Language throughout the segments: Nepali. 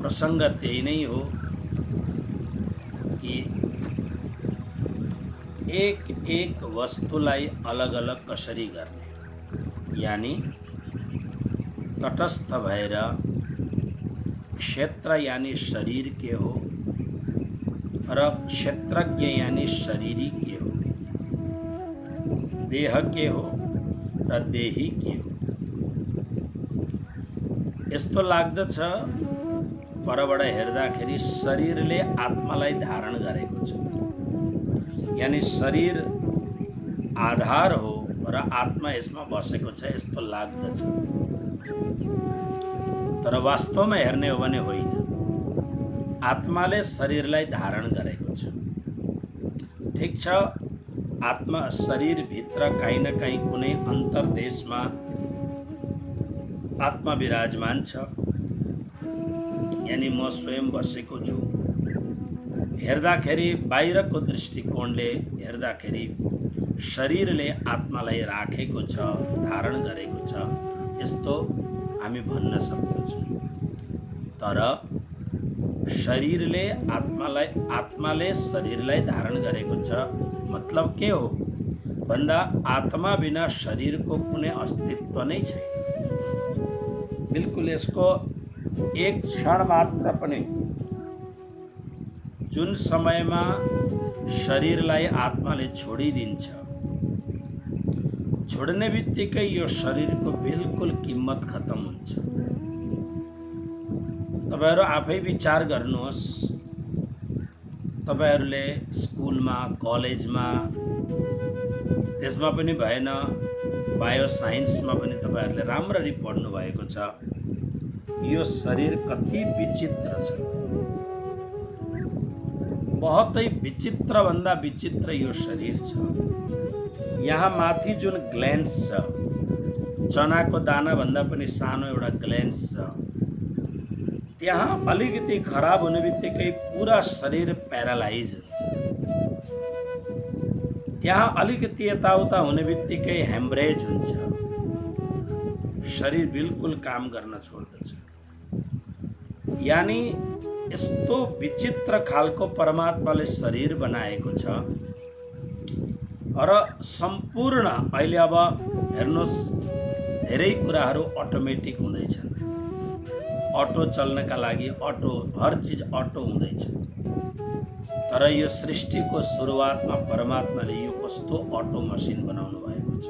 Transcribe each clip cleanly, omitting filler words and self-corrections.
प्रसंग त्यही नै हो कि एक एक वस्तुलाई अलग अलग कसरी गर्ने, यानी तटस्थ भएर क्षेत्र यानी शरीर के हो र क्षेत्रज्ञ यानी शरीरी के हो, देह के हो र देही के हो। यस्तो लाग्दछ परबाट हेर्दाखेरि शरीरले आत्मालाई धारण गरेको छ, यानी शरीर आधार हो र आत्मा यसमा बसेको छ यस्तो लाग्दछ। तर वास्तवमा हेर्ने हो भने होइन, आत्माले शरीरलाई धारण गरेको छ। ठीक छ, आत्मा शरीर भित्र कहीँ न कहीँ कुनै अन्तर्देशमा आत्मा विराजमान छ, यानी म स्वयं बसेको छु। हेर्दाखेरि बाहिरको दृष्टिकोणले हेर्दाखेरि शरीरले आत्मालाई राखेको छ, धारण गरेको छ, यस्तो हामी भन्न सक्दछौँ। तर शरीरले आत्माले शरीरलाई धारण गरेको छ मतलब के हो भन्दा आत्मा बिना शरीरको कुनै अस्तित्व नै छैन। बिल्कुल यसको एक क्षण मात्र पनि, जुन समयमा शरीरलाई आत्माले छोडिदिन्छ, छोड्ने बित्तिकै यो शरीरको बिल्कुल किम्मत खत्म हुन्छ। तपाईहरु आफै विचार गर्नुहोस्, तपाईहरुले स्कुलमा, कलेजमा, त्यसमा पनि भएन बायो साइन्समा पनि तपाईहरुले राम्ररी पढ्नु भएको छ। यो शरीर कति विचित्र छ, बहुतै विचित्र भन्दा विचित्र यो शरीर छ। यहाँ माथि जुन ग्ल्यान्स छ, चनाको दाना भन्दा पनि सानो एउटा ग्ल्यान्स छ, त्यहाँ अलिकति खराब हुने बित्तिकै पूरा शरीर प्यारालाइज हुन्छ। त्यहाँ अलिकति यताउता हुने बित्तिकै हेमरेज हुन्छ, शरीर बिल्कुल काम गर्न छोड्दछ। यानी यस्तो विचित्र खालको परमात्माले शरीर बनाएको छ र सम्पूर्ण अहिले अब हेर्नुहोस्, धेरै कुराहरू अटोमेटिक हुँदैछन्। अटो चल्नका लागि हर चीज अटो हुँदैछ। तर यो सृष्टिको सुरुवातमा परमात्माले यो कस्तो अटो मसिन बनाउनु भएको छ,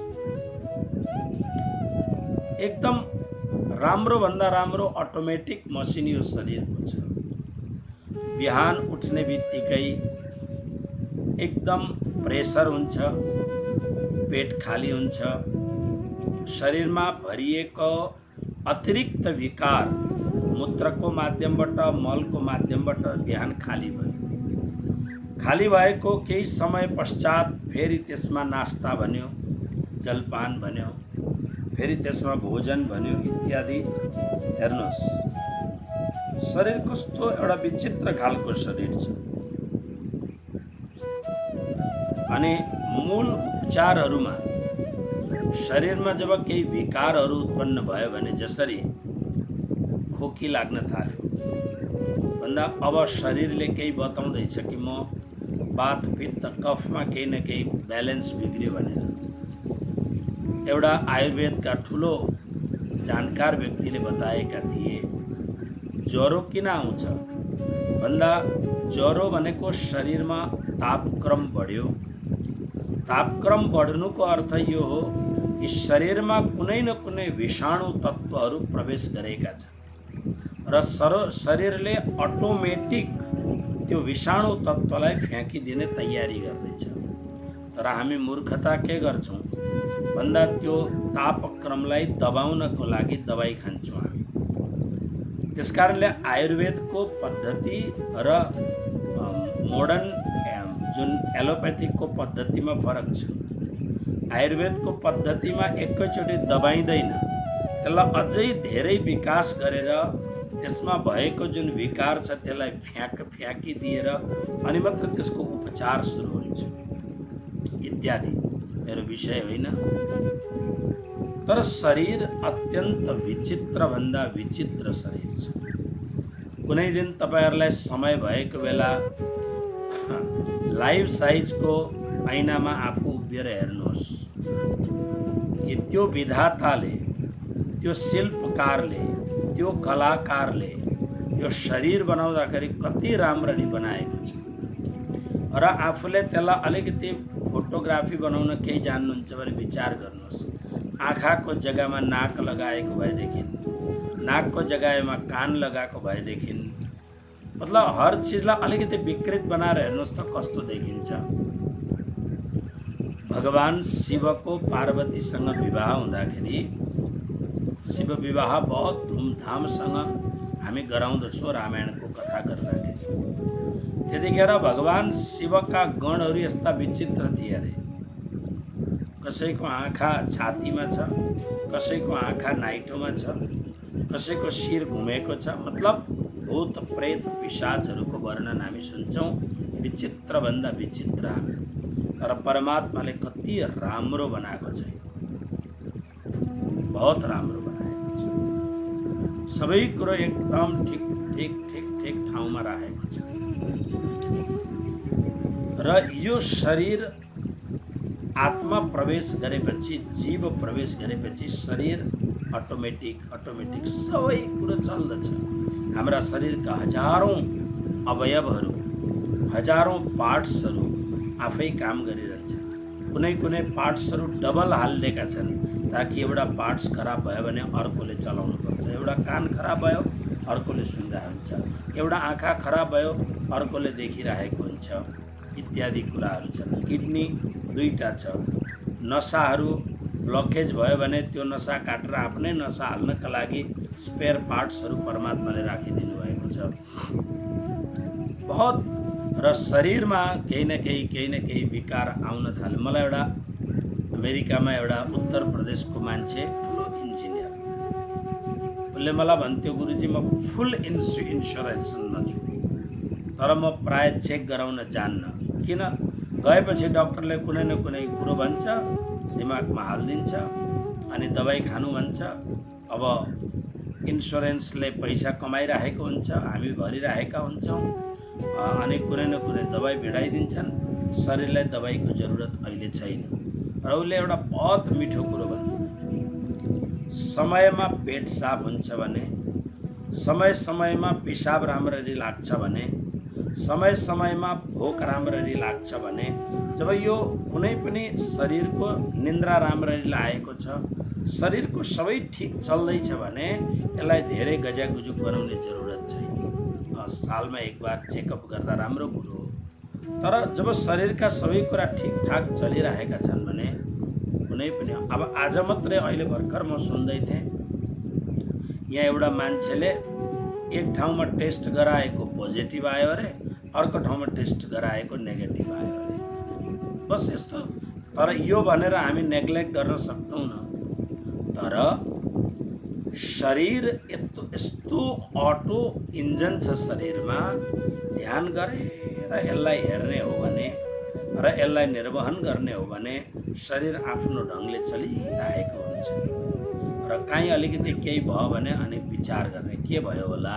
एकदम राम्रो भन्दा राम्रो अटोमेटिक मसिन यो शरीरको छ। बिहान उठ्ने बित्तिकै एकदम प्रेसर हुन्छ, पेट खाली हुन्छ, शरीरमा भरिएको अतिरिक्त विकार मूत्रको माध्यमबाट, मलको माध्यमबाट बिहान खाली भयो। खाली भएको केही समय पश्चात फेरि त्यसमा नास्ता भन्यो, जलपान भन्यो, फेरि त्यसमा भोजन भन्यो इत्यादि। हेर्नुहोस्, शरीर कस्तो एउटा विचित्र खालको शरीर छ। अनि मूल उपचारहरूमा शरीरमा जब केही विकारहरू उत्पन्न भयो भने, जसरी खोकी लाग्न थाल्यो भन्दा अब शरीरले केही बताउँदैछ कि म वात पित्त कफमा केही न केही ब्यालेन्स बिग्रियो भनेर। एउटा आयुर्वेदका ठुलो जानकार व्यक्तिले बताएका थिए, ज्वरो किन आउँछ भन्दा ज्वरो भनेको शरीरमा तापक्रम बढ्यो। तापक्रम बढ्नुको अर्थ यो हो कि शरीरमा कुनै न कुनै विषाणु तत्त्वहरू प्रवेश गरेका छन् र शरीरले अटोमेटिक त्यो विषाणु तत्त्वलाई फ्याँकिदिने तयारी गर्दैछ। तर हामी मूर्खता के गर्छौं भन्दा त्यो तापक्रमलाई दबाउनको लागि दबाई खान्छौं हामी। त्यसकारणले आयुर्वेदको पद्धति र मोडर्न जुन एलोप्याथिकको पद्धतिमा फरक छ। आयुर्वेदको पद्धतिमा एकैचोटि दबाइदैन, त्यसलाई अझै धेरै विकास गरेर त्यसमा भएको जुन विकार छ त्यसलाई फ्याँकिदिएर अनि मात्र त्यसको उपचार सुरु हुन्छ इत्यादि। मेरो विषय होइन। तर शरीर अत्यन्त विचित्र भन्दा विचित्र शरीर छ। कुनै दिन तपाईहरुलाई समय भएको बेला लाइफ साइजको ऐनामा आफू उभिएर हेर्नुहोस् कि त्यो विधाताले, त्यो शिल्पकारले, त्यो कलाकारले त्यो शरीर बनाउँदाखेरि कति राम्ररी बनाएको छ र आफूले त्यसलाई अलिकति फोटोग्राफी बनाउन केही जान्नुहुन्छ भने विचार गर्नुहोस्। आँखाको जग्गामा नाक लगाएको भएदेखि, नाकको जग्गामा कान लगाएको भएदेखि, मतलब हर चीजलाई अलिकति विकृत बनाएर हेर्नुहोस् त कस्तो देखिन्छ। भगवान शिवको पार्वतीसँग विवाह हुँदाखेरि, शिव विवाह बहुत धुमधामसँग हामी गराउँदछौँ रामायणको कथा गर्दाखेरि। त्यतिखेर भगवान शिवका गणहरू यस्ता विचित्र थिए अरे। कसैको आँखा छातीमा छ, कसैको आँखा नाइटोमा छ, कसैको शिर घुमेको छ। मतलब भूत प्रेत पिशाचहरूको वर्णन हामी सुन्छौँ, विचित्र भन्दा विचित्र। तर परमात्माले कति राम्रो बनाएको छ, बहुत राम्रो बनाएको छ। सबै कुरो एकदम ठिक ठाउँमा राखेको छ। र यो शरीर आत्मा प्रवेश गरेपछि, जीव प्रवेश गरेपछि शरीर अटोमेटिक सबै कुरो चल्दछ। हाम्रा शरीरका हजारौं अवयवहरू, हजारौं पार्ट्सहरू आफै काम गरिरहन्छ। कुनै पार्ट्सहरू डबल हालिदिएका छन् ताकि एउटा पार्ट्स खराब भयो भने अर्कोले चलाउनु पर्छ। एउटा कान खराब भयो अर्कोले सुन्दा हुन्छ, एउटा आँखा खराब भयो अर्कोले देखिरहेको हुन्छ, इत्यादि कुराहरू छन्। किडनी दुईटा छ। नसाहरू ब्लकेज भयो भने त्यो नसा काटेर आफ्नै नसा हाल्नका लागि स्पेयर पार्ट्सहरू परमात्माले राखिदिनु भएको छ। बहुत र शरीरमा केही न केही विकार आउन थाल्यो। मलाई एउटा अमेरिकामा एउटा उत्तर प्रदेशको मान्छे, ठुलो इन्जिनियर, उसले मलाई भन्थ्यो, गुरुजी म फुल इन्सुरेन्समा छु तर म प्राय चेक गराउन जान्न। किन? गएपछि डाक्टरले कुनै न कुनै कुरो भन्छ, दिमागमा हालिदिन्छ अनि दबाई खानु भन्छ। अब इन्सुरेन्सले पैसा कमाइरहेको हुन्छ, हामी भरिरहेका हुन्छौँ अनि कुनै न कुनै दबाई भिडाइदिन्छन्। शरीरलाई दबाईको जरुरत अहिले छैन। र उसले एउटा बहुत मिठो कुरो भन्यो, समयमा पेट साफ हुन्छ भने, समयमा पिसाब राम्ररी लाग्छ भने, समयमा भोक राम्ररी लाग्छ भने, जब यो कुनै पनि शरीरको निन्द्रा राम्ररी लागेको छ, शरीरको सबै ठिक चल्दैछ भने यसलाई धेरै गजागुजुक बनाउने जरुरत छैन। सालमा एक बार चेकअप गर्दा राम्रो कुरो हो। तर जब शरीरका सबै कुरा ठिकठाक चलिरहेका छन् भने कुनै पनि, अब आज मात्रै अहिले भर्खर म सुन्दै थिएँ, यहाँ एउटा मान्छेले एक ठाउँमा टेस्ट गराएको पोजिटिभ आयो अरे, अर्को ठाउँमा टेस्ट गराएको नेगेटिभ आयो अरे। बस यस्तो। तर यो भनेर हामी नेग्लेक्ट गर्न सक्दैनौँ। तर शरीर यस्तो अटो इन्जन छ शरीरमा, ध्यान गरेर यसलाई हेर्ने हो भने र यसलाई निर्वहन गर्ने हो भने शरीर आफ्नो ढङ्गले चलिरहेको हुन्छ। र काहीँ अलिकति केही भयो भने अनि विचार गर्ने, के भयो होला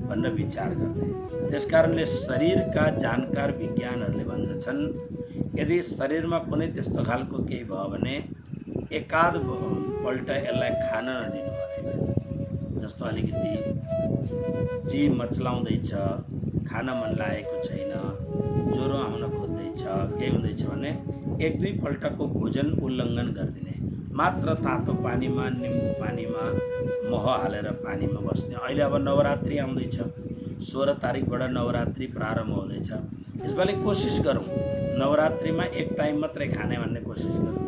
भनेर विचार गर्ने। त्यसकारणले शरीरका जानकार विज्ञानहरूले भन्दछन्, यदि शरीरमा कुनै त्यस्तो खालको केही भयो भने एकाध पल्ट यसलाई खान नदिनु पर्यो। जस्तो अलिकति जी मचलाउँदैछ, खान मन लागेको छैन, ज्वरो आउन खोज्दैछ, केही हुँदैछ भने एक दुई पल्टको भोजन उल्लङ्घन गरिदिने। मात्र तातो पानीमा, निम्बु पानीमा मह हालेर पानीमा बस्ने। अहिले अब नवरात्रि आउँदैछ, 16 तारिकबाट नवरात्रि प्रारम्भ हुँदैछ। यसपालि कोसिस गरौँ नवरात्रिमा एक टाइम मात्रै खाने भन्ने कोसिस गरौँ,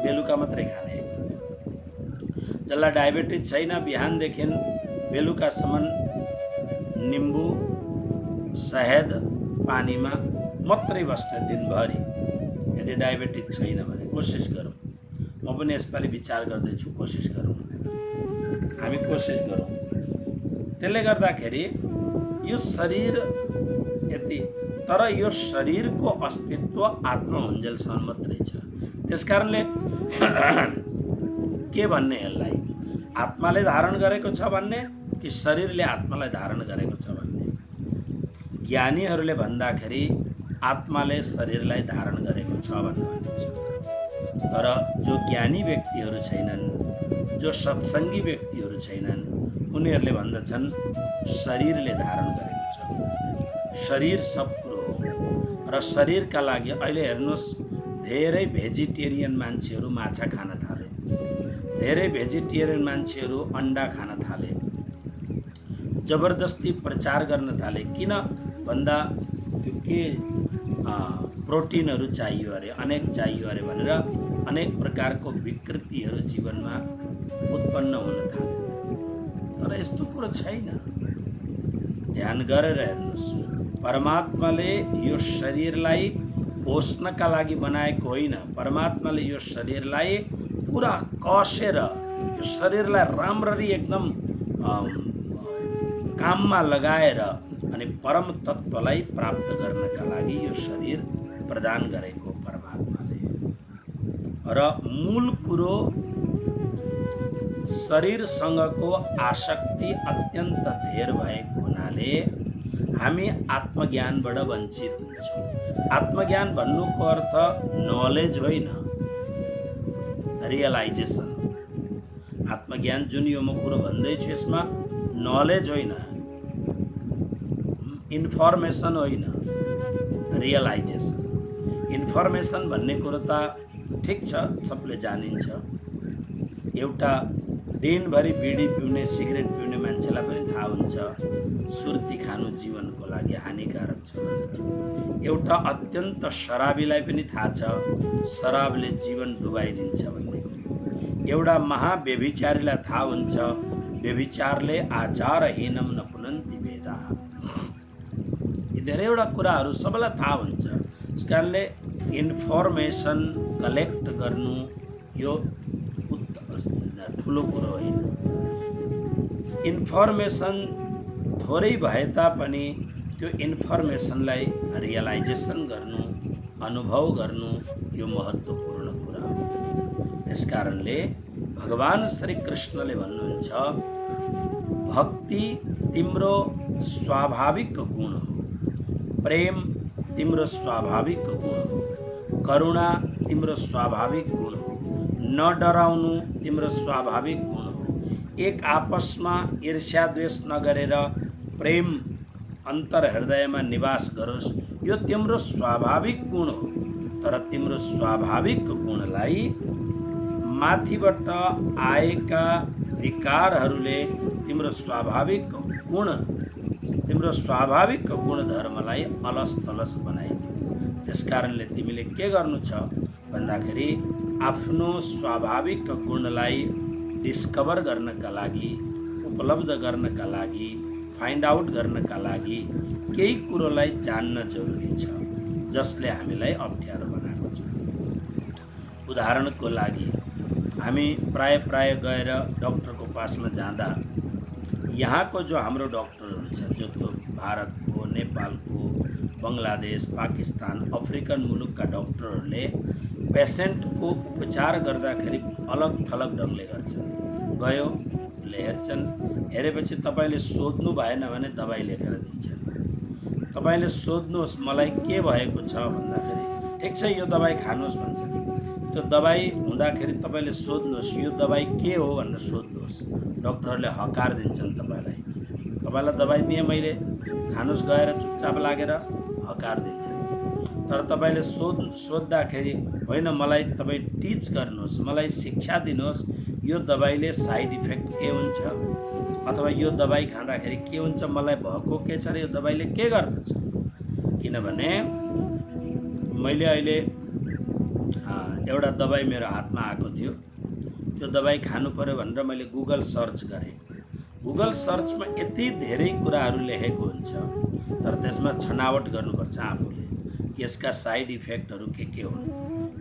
बेलुका मात्रै खाने। जसलाई डायबिटिज छैन बिहानदेखि बेलुकासम्म निम्बु शहद पानीमा मात्रै बस्ने दिनभरि। यदि डायबिटिज छैन भने कोसिस गरौँ। म पनि यसपालि विचार गर्दैछु, कोसिस गरौँ, हामी कोसिस गरौँ। त्यसले गर्दाखेरि यो शरीर यति, तर यो शरीरको अस्तित्व आत्मा हुन्जेलसम्म मात्रै छ। त्यसकारणले के भन्ने, यसलाई आत्माले धारण गरेको छ भन्ने, कि शरीरले आत्मालाई धारण गरेको छ भन्ने। ज्ञानीहरूले भन्दाखेरि आत्माले शरीरलाई धारण गरेको छ भन्ने भनिन्छ। तर जो ज्ञानी व्यक्तिहरू छैनन्, जो सत्संगी व्यक्तिहरू छैनन्, उनीहरूले भन्दछन् शरीरले धारण गरेको छ। शरीर सब कुरो हो र शरीरका लागि अहिले हेर्नुहोस्, धेरै भेजिटेरियन मान्छेहरू माछा खान थाले, धेरै भेजिटेरियन मान्छेहरू अन्डा खान थाले, जबरजस्ती प्रचार गर्न थाले। किन भन्दा के प्रोटिनहरू चाहियो अरे, अनेक चाहियो अरे भनेर अनेक प्रकारको विकृतिहरू जीवनमा उत्पन्न हुन थाले। तर यस्तो कुरो छैन। ध्यान गरेर हेर्नुहोस्, परमात्माले यो शरीरलाई पोष्णका लागि बनाएको होइन। परमात्माले यो शरीरलाई पुरा कसेर, यो शरीरलाई राम्ररी एकदम काममा लगाएर अनि परम तत्त्वलाई प्राप्त गर्नका लागि यो शरीर प्रदान गरेको परमात्माले। र मूल कुरो, शरीरसँगको आसक्ति अत्यन्त धेर भएको हुनाले हामी आत्मज्ञानबाट वञ्चित हुन्छौँ। आत्मज्ञान भन्नुको अर्थ नलेज होइन, रियलाइजेसन। आत्मज्ञान जुन यो म कुरो भन्दैछु, यसमा नलेज होइन, इन्फर्मेसन होइन, रियलाइजेसन। इन्फर्मेसन भन्ने कुरो त ठिक छ, सबले जानिन्छ। एउटा दिनभरि बिडी पिउने, सिगरेट पिउने मान्छेलाई पनि थाहा हुन्छ सुर्ती खानु जीवनको लागि हानिकारक छ भनेर। एउटा अत्यन्त शराबीलाई पनि थाहा छ शराबले जीवन डुबाइदिन्छ भन्ने। एउटा महाव्यभिचारीलाई थाहा हुन्छ व्यभिचारले आचारहीनम न पुनन्ति वेदाः। यी धेरैवटा कुराहरू सबैलाई थाहा हुन्छ। त्यस कारणले इन्फर्मेसन कलेक्ट गर्नु यो ठुलो कुरो होइन। इन्फर्मेसन थोरै भए तापनि त्यो इन्फर्मेसनलाई रियलाइजेसन गर्नु, अनुभव गर्नु यो महत्त्वपूर्ण कुरा हो। त्यसकारणले भगवान श्री कृष्णले भन्नुहुन्छ, भक्ति तिम्रो स्वाभाविक गुण हो, प्रेम तिम्रो स्वाभाविक गुण हो, करुणा तिम्रो स्वाभाविक गुण हो, न डराउनु तिम्रो स्वाभाविक गुण हो, एक आपसमा ईर्ष्या द्वेष नगरेर प्रेम अन्तर हृदयमा निवास गरोस्, यो तिम्रो स्वाभाविक गुण हो। तर तिम्रो स्वाभाविक गुणलाई माथिबाट आएका विकारहरूले तिम्रो स्वाभाविक गुणधर्मलाई अलस तलस बनाइदियो। त्यसकारणले तिमीले के गर्नु छ भन्दाखेरि आफ्नो स्वाभाविक गुणलाई डिस्कभर गर्नका लागि, उपलब्ध गर्नका लागि, फाइन्ड आउट गर्नका लागि केही कुरोलाई जान्न जरुरी छ जसले हामीलाई अप्ठ्यारो बनाएको छ। उदाहरणको लागि हामी प्राय गएर डक्टरको पासमा जाँदा यहाँको जो हाम्रो डक्टरहरू छ, जो तो भारतको, नेपालको, बङ्गलादेश, पाकिस्तान, अफ्रिकन मुलुकका डक्टरहरूले पेसेन्टको उपचार गर्दाखेरि अलग थलग ढङ्गले गर्छन्। गयो ले हेर्छन्, हेरेपछि तपाईँले सोध्नु भएन भने दबाई लेखेर दिन्छन्। तपाईँले सोध्नुहोस् मलाई के भएको छ भन्दाखेरि ठिक छ यो दबाई खानुहोस् भन्छन्। त्यो दबाई हुँदाखेरि तपाईँले सोध्नुहोस् यो दबाई के हो भनेर सोध्नुहोस्, डक्टरहरूले हकार दिन्छन् तपाईँलाई। तपाईँलाई दबाई दिएँ मैले, खानुहोस् गएर चुपचाप लागेर हकार दिन्छन्। तर तपाईँले सोद्धाखेरि होइन मलाई तपाईँ टिच गर्नुहोस्, मलाई शिक्षा दिनुहोस् यो दबाईले साइड इफेक्ट के हुन्छ अथवा यो दबाई खाँदाखेरि के हुन्छ, मलाई भएको के छ र यो दबाईले के गर्दछ। किनभने मैले अहिले एउटा दबाई मेरो हातमा आएको थियो, त्यो दबाई खानु पर्यो भनेर मैले गुगल सर्च गरेँ। गुगल सर्चमा यति धेरै कुराहरू लेखेको हुन्छ, तर त्यसमा छनावट गर्नुपर्छ आफूले, यसका साइड इफेक्टहरू के हुन्,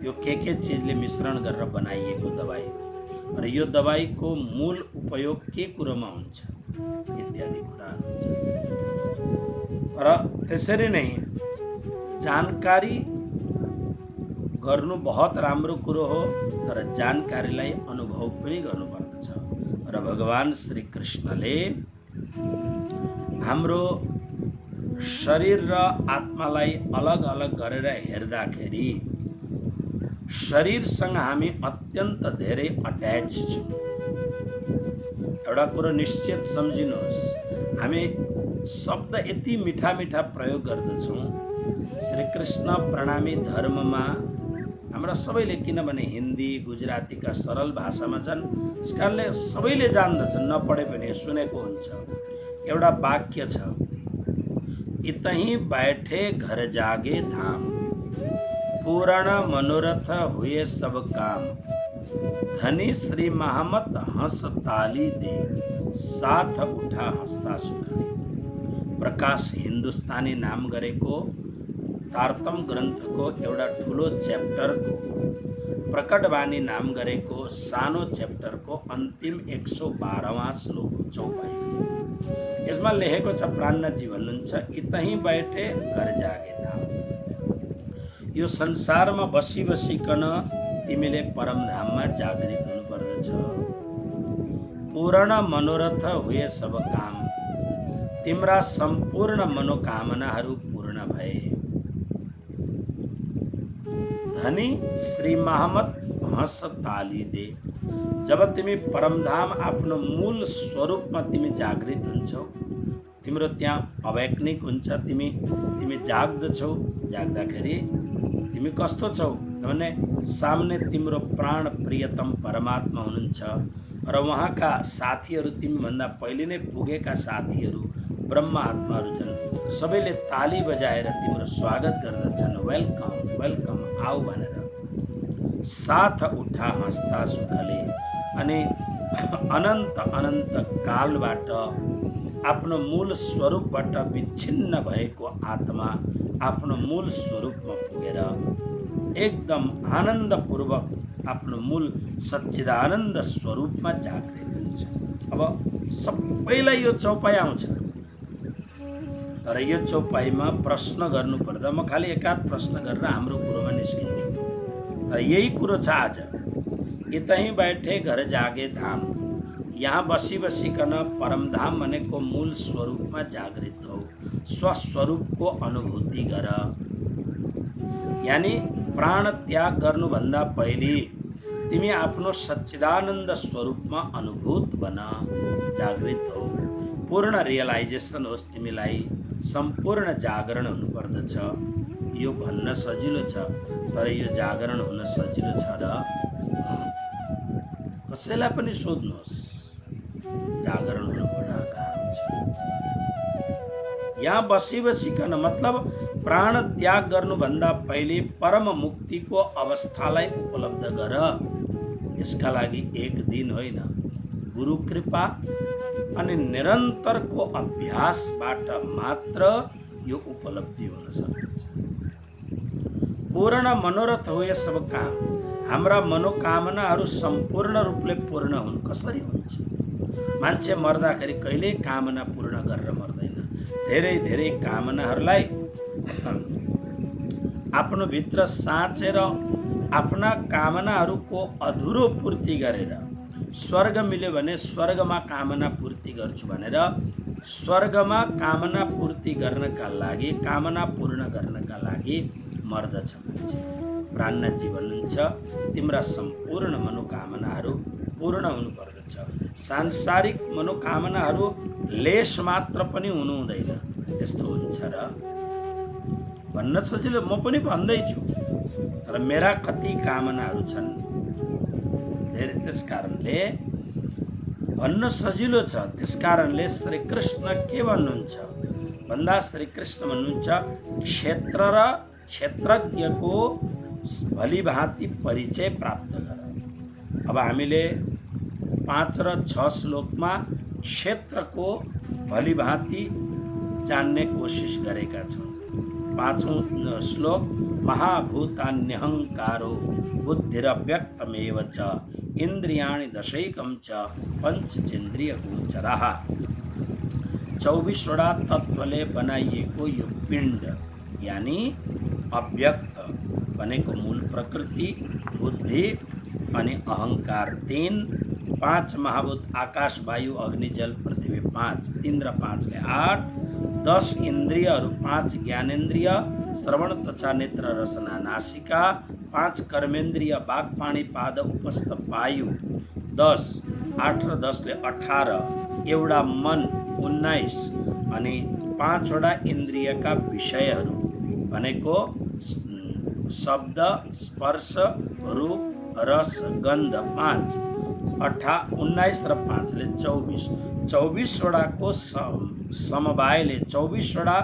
यो के चिजले मिश्रण गरेर बनाइएको दबाई हो र यो दबाईको मूल उपयोग के कुरोमा हुन्छ इत्यादि कुराहरू हुन्छ। र त्यसरी नै जानकारी गर्नु बहुत राम्रो कुरो हो, तर जानकारीलाई अनुभव पनि गर्नुपर्दछ। र भगवान श्री कृष्णले हाम्रो शरीर र आत्मालाई अलग अलग गरेर हेर्दाखेरि शरीरसँग हामी अत्यन्त धेरै अट्याच छौँ। एउटा कुरो निश्चित सम्झिनुहोस्, हामी शब्द यति मिठा मिठा प्रयोग गर्दछौँ। श्री कृष्ण प्रणामी धर्ममा हाम्रा सबैले, किनभने हिन्दी गुजरातीका सरल भाषामा छन्, त्यस कारणले सबैले जान्दछन्, नपढे पनि सुनेको हुन्छ। एउटा वाक्य छ, इतहीं बैठे घर जागे धाम, पूर्ण मनोरथ हुए सब काम, धनी श्री महामत हंस ताली दे, साथ उठा हस्ता सुखले। प्रकाश हिन्दुस्तानी नाम गरेको तारतम ग्रन्थको एउटा ठुलो च्याप्टरको, प्रकटवाणी नाम गरेको सानो च्याप्टरको अन्तिम 112वां श्लोक चौपाई। यसमा लेखेको छ, प्राणनाथजी भन्नुहुन्छ, इतहीं बैठे घर जागे धाम। यो संसारमा बसी बसिकन तिमीले परमधाममा जागृत हुनु पर्दछ। पूर्ण मनोरथ हुए सब काम, तिम्रा सम्पूर्ण मनोकामनाहरू पूर्ण भए। धनी श्री महामत हंस ताली दे। जब तिमी परमधाम आफ्नो मूल स्वरूपमा तिमी जागृत हुन्छौ, तिम्रो त्यहाँ अवैज्ञानिक हुन्छ। तिमी जाग्दछौ। जाग्दाखेरि तिमी कस्तो छौ भने सामने तिम्रो प्राण प्रियतम परमात्मा हुनुहुन्छ र उहाँका साथीहरू, तिमीभन्दा पहिले नै पुगेका साथीहरू ब्रह्म आत्माहरू छन्। सबैले ताली बजाएर तिम्रो स्वागत गर्दछन्, वेलकम वेलकम, आऊ भनेर। साथ उठा हस्ता सुखले। अनि अनन्त अनन्त कालबाट आफ्नो मूल स्वरूपबाट विच्छिन्न भएको आत्मा आफ्नो मूल स्वरूपमा पुगेर एकदम आनन्दपूर्वक आफ्नो मूल सच्चिदानन्द स्वरूपमा जागृत हुन्छ। अब सबैलाई यो चौपाई आउँछ, तर यो चौपाईमा प्रश्न गर्नु पर्दा म खालि एकाध प्रश्न गरेर हाम्रो कुरोमा निस्किन्छु। तर यही कुरो छ आज, यतहीं बैठे घर जागे धाम। यहाँ बसी बसिकन परमधाम भनेको मूल स्वरूपमा जागृत हो, स्वस्वरूपको अनुभूति गर। यानी प्राण त्याग गर्नुभन्दा पहिले तिमी आफ्नो सच्चिदानन्द स्वरूपमा अनुभूत बन, जागृत हो। पूर्ण रियलाइजेसन होस् तिमीलाई, सम्पूर्ण जागरण हुनु पर्दछ। यो भन्न सजिलो छ, तर यो जागरण हुन सजिलो छ र? कसैलाई पनि सोध्नुहोस्, जागरण हुन बडा गाह्रो छ। यहाँ बसी बसिकन मतलब प्राण त्याग गर्नुभन्दा पहिले परम मुक्तिको अवस्थालाई उपलब्ध गर। यसका लागि एक दिन होइन, गुरु कृपा अनि निरन्तरको अभ्यासबाट मात्र यो उपलब्धि हुन सक्छ। पूर्ण मनोरथ हुए सब काम। हाम्रा मनोकामनाहरू सम्पूर्ण रूपले पूर्ण हुन्। कसरी हुन्छ? मान्छे मर्दाखेरि कहिल्यै कामना पूर्ण गरेर मर्दैन। धेरै धेरै कामनाहरूलाई आफ्नो भित्र साँचेर आफ्ना कामनाहरूको अधुरो पूर्ति गरेर, स्वर्ग मिल्यो भने स्वर्गमा कामना पूर्ति गर्छु भनेर स्वर्गमा कामना पूर्ति गर्नका लागि, कामना पूर्ण गर्नका लागि मर्दछ मान्छे। प्राणनाथजी भन्नुहुन्छ, तिम्रा सम्पूर्ण मनोकामनाहरू पूर्ण हुनु पर्दछ। सांसारिक मनोकामनाहरू लेश मात्र पनि हुनु हुँदैन। त्यस्तो हुन्छ र? भन्न सजिलो, म पनि भन्दैछु, तर मेरा कति कामनाहरू छन् धेरै। त्यस कारणले भन्न सजिलो छ। त्यस कारणले श्री कृष्ण के भन्नुहुन्छ भन्दा, श्री कृष्ण भन्नुहुन्छ, क्षेत्र र क्षेत्रज्ञको भलीभाँति परिचय प्राप्त गर। अब हामीले 5 र 6 श्लोकमा क्षेत्रको भलीभाँति जान्ने कोसिस गरेका छौँ। 5औं श्लोक, महाभूतान्यहङ्कारो बुद्धिरव्यक्तमेव च इन्द्रियाणि दशैकं च पंचचेन्द्रियगोचरः। 24वटा तत्त्वले बनाइएको यो पिण्ड यानी अव्यक्त भनेको मूल प्रकृति, बुद्धि अनि अहंकार 3 पांच महाभूत आकाश वायु अग्नि जल पृथ्वी, पांच इंद्र, पांच ले 8, 10 इंद्रियहरू, 5 ज्ञानेन्द्रिय श्रवण त्वचा नेत्र रसना नासिका, 5 कर्मेन्द्रिय बाघ पाणी पाद उपस्थ पायु, 10, 8 र 10 ले 18, एउटा मन 19 अनि 5 वटा इन्द्रियका विषयहरू भनेको शब्द स्पर्श रूप रस गन्ध 5, 19 र 5 ले 24, 24 वटाको समवायले 24 वटा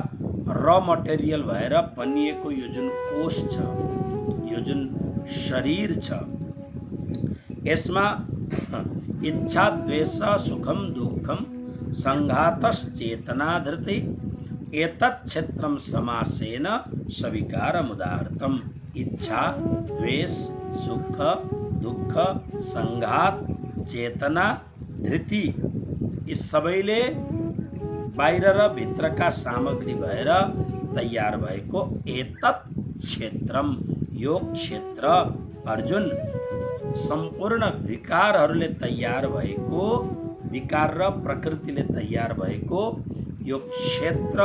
र मटेरियल भएर बनिएको यो जुन कोष छ, यो जुन शरीर छ, यसमा इच्छा द्वेष सुखम दुःखम संघातस चेतना धृति एतत् क्षेत्रम समासेन सविकारम उदाहृतम। इच्छा द्वेष सुख दुःख संघात चेतना धृति यी सबैले बाहिर र भित्रका सामग्री भएर तयार भएको एतत् क्षेत्रम यो क्षेत्र, अर्जुन सम्पूर्ण विकारहरूले तयार भएको, विकार र प्रकृतिले तयार भएको यो क्षेत्र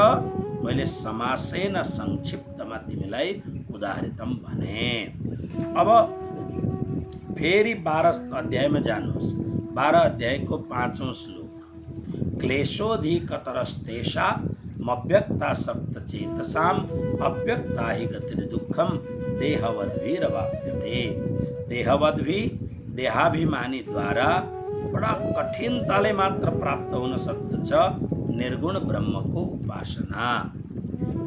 मैले समासेन संक्षिप्तमा तिमीलाई उदाहृतम भने। अब फेरि 12 अध्यायमा जानुहोस्। 12 अध्यायको 5औं श्लोक। क्लेशोऽधिकतरस्तेषा मव्यक्ता सप्तचेतसाम अव्यक्ता हि गतिर्दुःखम देहवद्भिरवाप्यते। देहवद्भि देहाभिमानी द्वारा बडा कठिनताले मात्र प्राप्त हुन सक्दछ निर्गुण ब्रह्मको उपासना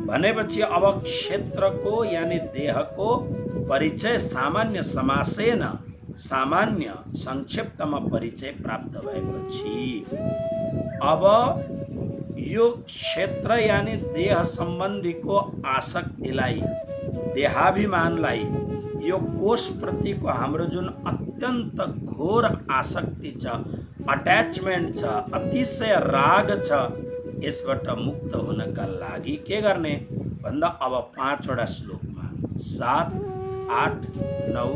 भनेपछि अब क्षेत्रको यानी देहको परिचय सामान्य समासेन, सामान्य संक्षिप्तमा परिचय प्राप्त भएपछि अब यो क्षेत्र यानी देह सम्बन्धीको आसक्तिलाई, देहाभिमानलाई, यो कोष प्रतिको हाम्रो जुन अत्यन्त घोर आसक्ति छ, अट्याचमेन्ट छ, अतिशय राग छ, यसबाट मुक्त हुनका लागि के गर्ने भन्दा अब 5 वटा श्लोकमा 7, 8, 9,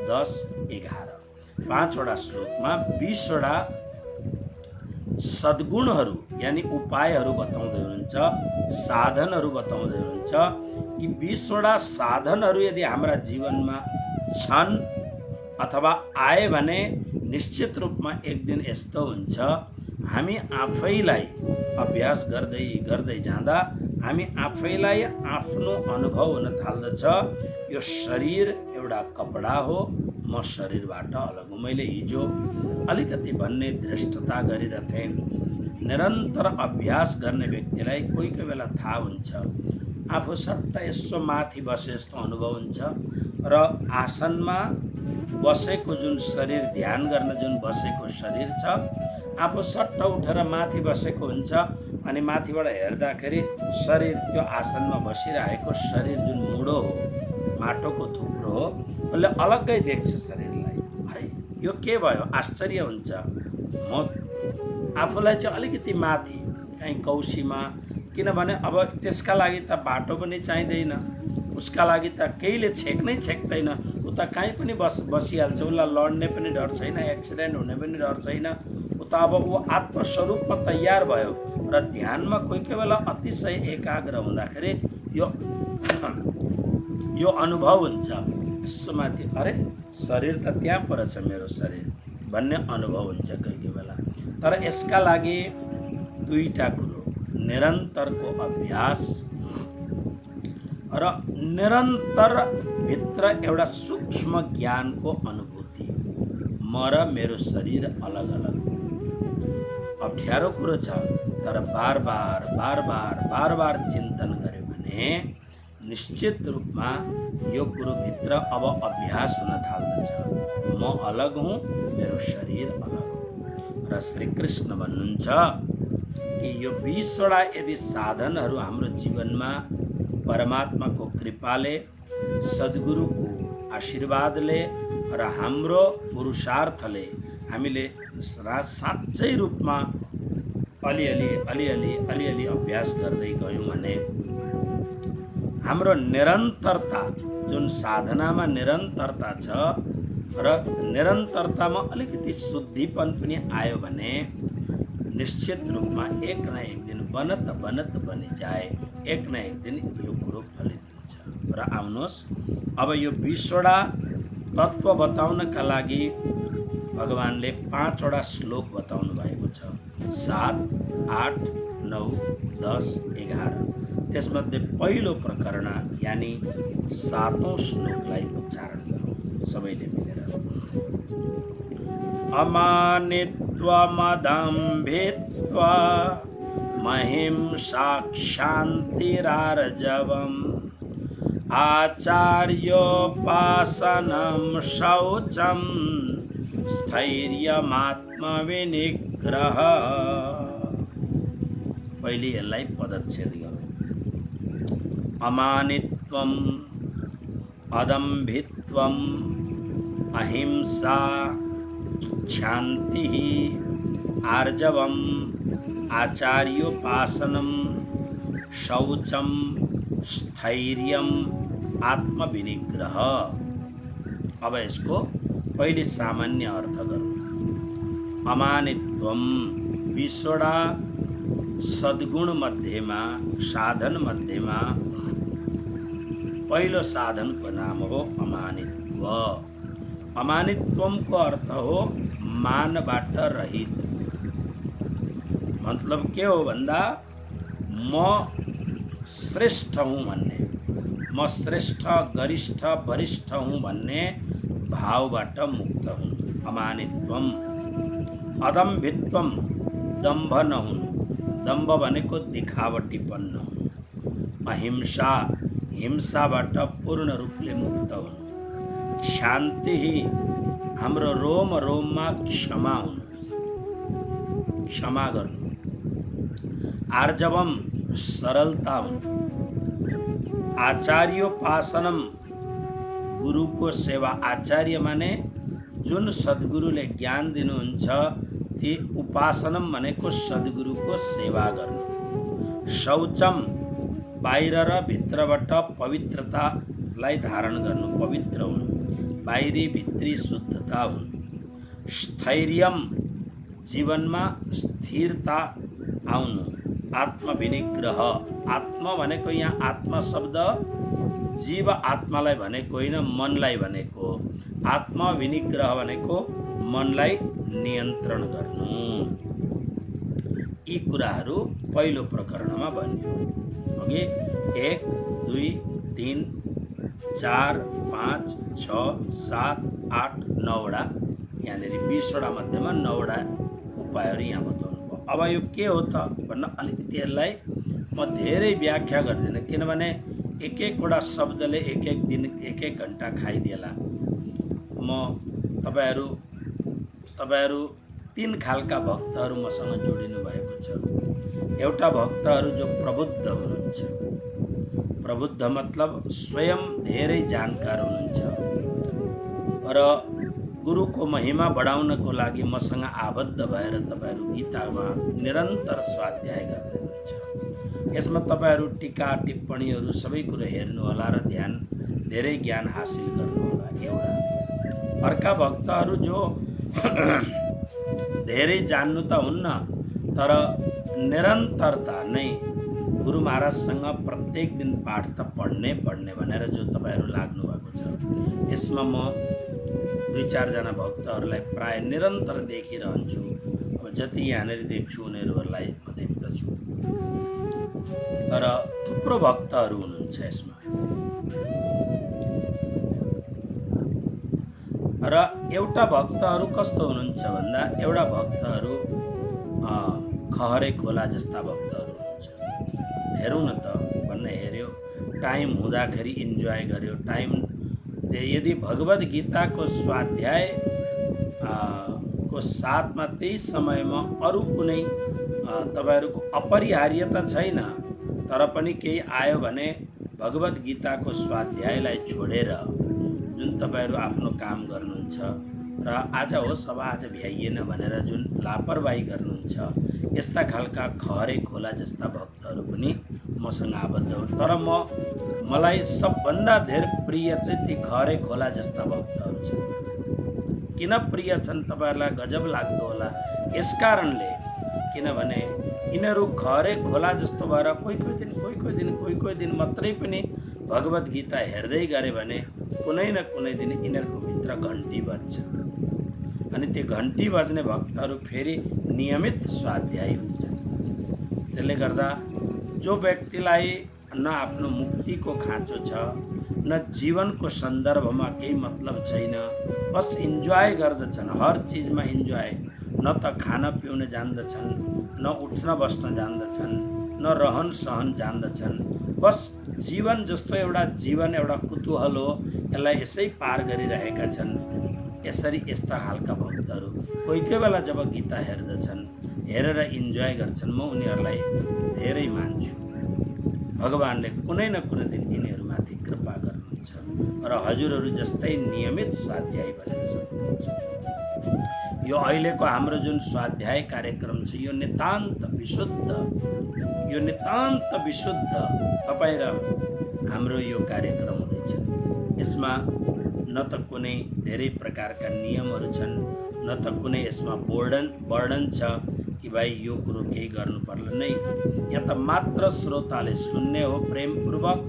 10, 11 5 वटा श्लोकमा 20 वटा सद्गुणहरू यानी उपायहरू बताउँदै हुनुहुन्छ, साधनहरू बताउँदै हुनुहुन्छ। यी 20 वटा साधनहरू यदि हाम्रा जीवनमा छन् अथवा आए भने निश्चित रूपमा एक दिन यस्तो हुन्छ, हामी आफैलाई अभ्यास गर्दै गर्दै जाँदा हामी आफैलाई आफ्नो अनुभव हुन थाल्दछ, यो शरीर एउटा कपडा हो, म शरीरबाट अलग हुँ। मैले हिजो अलिकति भन्ने दृष्टता गरिरहेथे। निरन्तर अभ्यास गर्ने व्यक्तिलाई कोही कोही बेला थाहा हुन्छ, आफू सट्ट यसो माथि बसे जस्तो अनुभव हुन्छ र आसनमा बसेको जुन शरीर, ध्यान गर्न जुन बसेको शरीर छ, आफू सट्ट उठेर माथि बसेको हुन्छ अनि माथिबाट हेर्दाखेरि शरीर, त्यो आसनमा बसिरहेको शरीर जुन मुडो हो, माटोको थुप्रो हो, उसले अलग्गै देख्छ शरीरलाई। है यो के भयो, आश्चर्य हुन्छ। म आफूलाई चाहिँ अलिकति माथि कहीँ कौशीमा, किनभने अब त्यसका लागि त बाटो पनि चाहिँदैन, उसका लागि त केहीले छेक्नै छेक्दैन, उता कहीँ पनि बसिहाल्छ, उसलाई लड्ने पनि डर छैन, एक्सिडेन्ट हुने पनि डर छैन। उता अब ऊ आत्मस्वरूपमा तयार भयो र ध्यानमा कोही कोही बेला अतिशय एकाग्र हुँदाखेरि यो अनुभव हुन्छ, यसो माथि अरे शरीर त त्यहाँ पर छ, मेरो शरीर भन्ने अनुभव हुन्छ कोही कोही बेला। तर यसका लागि दुईटा कुरो, निरन्तरको अभ्यास र निरन्तर भित्र एउटा सूक्ष्म ज्ञानको अनुभूति। म र मेरो शरीर अलग अलग अप्ठ्यारो कुरो छ, तर बार बार चिन्तन गर्यो भने निश्चित रूपमा यो कुरो भित्र अब अभ्यास हुन थाल्दछ। म अलग हुँ, मेरो शरीर अलग हो। र श्री कृष्ण भन्नुहुन्छ कि यो 20 वटा यदि साधनहरू हाम्रो जीवनमा परमात्माको कृपाले, सद्गुरुको आशीर्वादले र हाम्रो पुरुषार्थले हामीले साँच्चै रूपमा अलिअलि अभ्यास गर्दै गयौँ भने हाम्रो निरन्तरता, जुन साधनामा निरन्तरता छ, र निरन्तरतामा अलिकति शुद्धिपन पनि आयो भने निश्चित रूपमा एक न एक दिन बनत बनी जाए, एक न एक दिन यो कुरो फलित हुन्छ। र आउनुहोस् अब यो 20वटा तत्त्व बताउनका लागि भगवानले 5वटा श्लोक बताउनु भएको छ। 7, 8, 9, 10, 11। त्यसमध्ये पहिलो प्रकरण यानि 7औं श्लोकलाई उच्चारण गरौँ सबैले मिलेर। अमानित्वमदम्भित्वा महिंसा क्षान्तिरार्जवम् आचार्योपासनं शौचं स्थैर्यमात्मविनिग्रह। पहिले यसलाई पदच्छेद गरौँ। अमानित्वम् अदम्भित्वम् अहिंसा क्षान्तिः आर्जवम् आचार्योपासनं शौचं स्थैर्यम आत्मविनिग्रह। अब यसको पहिले सामान्य अर्थ गरौँ। अमानित्वम 20वटा सद्गुण मध्येमा साधन मध्येमा पहिलो साधनको नाम हो अमानित्व। अमानित्वमको अर्थ हो मानबाट रहित। मतलब के हो भन्दा म श्रेष्ठ हूँ भन्ने, म श्रेष्ठ गरिष्ठ वरिष्ठ हूँ भन्ने भावबाट मुक्त हुनु अमानित्वम। अदम्भित्वम दम्भ नहुनु, दम्भ भनेको दिखावटीपन नहुनु। अहिंसा हिंसाबाट पूर्ण रूपले मुक्त हुनु। शान्ति हाम्रो रोम रोममा क्षमा हुनु, क्षमा गर्नु। आर्जवम सरलता हुनु। आचार्योपासनम गुरुको सेवा। आचार्य माने जुन सद्गुरुले ज्ञान दिनुहुन्छ ती उपासनम भनेको सद्गुरुको सेवा गर्नु। शौचम बाहिर र भित्रबाट पवित्रतालाई धारण गर्नु, पवित्र हुनु, बाहिरी भित्री शुद्धता हुनु। स्थैर्यम जीवनमा स्थिरता आउनु। आत्मविनिग्रह आत्मा भनेको यहाँ आत्मा शब्द जीव आत्मालाई भनेको होइन, मनलाई भनेको। आत्मविनिग्रह भनेको मनलाई नियन्त्रण गर्नु। यी कुराहरू पहिलो प्रकरणमा भनियो। अघि 1, 2, 3, 4, 5, 6, 7, 8, 9वटा यहाँनिर 20वटा मध्येमा 9वटा उपायहरू यहाँ बताउनु भयो। अब यो के हो त भन्न अलिकति यसलाई म धेरै व्याख्या गर्दिनँ, किनभने एक एकवटा शब्दले एक एक दिन एक एक घन्टा खाइदिएला। म तपाईहरू 3 खालका भक्तहरू मसँग जोडिनु भएको छ। एउटा भक्तहरू जो प्रबुद्ध हुनुहुन्छ। प्रबुद्ध मतलब स्वयं धेरै जानकार हुनुहुन्छ र गुरुको महिमा बढाउनको लागि मसँग आबद्ध भएर तपाईहरू गीतामा निरन्तर स्वाध्याय गर्दै हुनुहुन्छ। यसमा तपाईहरू टीका टिप्पणीहरू सबै कुरो हेर्नु होला र धेरै ज्ञान हासिल गर्नु होला। एउटा अर्का भक्तहरू जो धेरै जान्नु त हुन्न तर निरन्तरता नै गुरु महाराजसँग प्रत्येक दिन पाठ त पढ्ने भनेर जो तपाईहरू लाग्नु भएको छ। यसमा म 2-4 जना भक्तहरूलाई प्राय निरन्तर देखिरहन्छु। अब जति यहाँनिर देख्छु उनीहरूलाई म देख्दछु। तर थुप्रो भक्तहरू हुनुहुन्छ यसमा। र एउटा भक्तहरू कस्तो हुनुहुन्छ भन्दा एउटा भक्तहरू खहरे खोला जस्ता भक्तहरू हुनुहुन्छ। हेरौँ न त भन्न हेर्यो, टाइम हुँदाखेरि इन्जोय गर्यो। टाइम यदि भगवद गीताको स्वाध्याय को साथमा त्यही समयमा अरू कुनै तपाईहरूको अपरिहार्यता छैन तर पनि केही आयो भने भगवद गीताको स्वाध्यायलाई छोडेर जुन तपाईहरू आफ्नो काम गर्नुहुन्छ र आज होस् अब आज भ्याइएन भनेर जुन लापरवाही गर्नुहुन्छ, यस्ता खालका खहरे खोला जस्ता भक्तहरू पनि मसँग आबद्ध हो। तर मलाई सबभन्दा धेरै प्रिय चाहिँ ती खहरे खोला जस्ता भक्तहरू छन्। किन प्रिय छन् तपाईहरुलाई गजब लाग्दो होला। यसकारणले किनभने यिनीहरू खरे खोला जस्तो भएर कोही दिन मात्रै पनि भगवत गीता हेर्दै गरे भने कुनै न कुनै दिन यिनीहरूको भित्र घण्टी बज्छ अनि त्यो घण्टी बज्ने भक्तहरू फेरि नियमित स्वाध्यायी हुन्छ। त्यसले गर्दा जो व्यक्तिलाई न आफ्नो मुक्तिको खाँचो छ, न जीवनको सन्दर्भमा केही मतलब छैन, बस इन्जोय गर्दछन्, हर चीजमा इन्जोय, न त खान पिउन जान्दछन्, न उठ्न बस्न जान्दछन्, न रहन सहन जान्दछन्, बस जीवन जस्तो एउटा जीवन एउटा कुतूहल हो, यसलाई यसै पार गरिरहेका छन्। यसरी यस्ता खालका भक्तहरू कोही कोही बेला जब गीता हेर्दछन्, हेरेर इन्जोय गर्छन्, म उनीहरूलाई धेरै मान्छु। भगवानले कुनै न कुनै दिन यिनीहरूमाथि कृपा गर्नुहुन्छ र हजुरहरू जस्तै नियमित स्वाध्याय बनेर सक्नुहुन्छ। यो अहिलेको हाम्रो जुन स्वाध्याय कार्यक्रम छ यो नितान्त विशुद्ध तपाईँ र हाम्रो यो कार्यक्रम हुँदैछ। यसमा न त कुनै धेरै प्रकारका नियमहरू छन्, न त कुनै यसमा वर्णन छ कि भाइ यो कुरो केही गर्नु पर्ला नै। यहाँ त मात्र श्रोताले सुन्ने हो प्रेमपूर्वक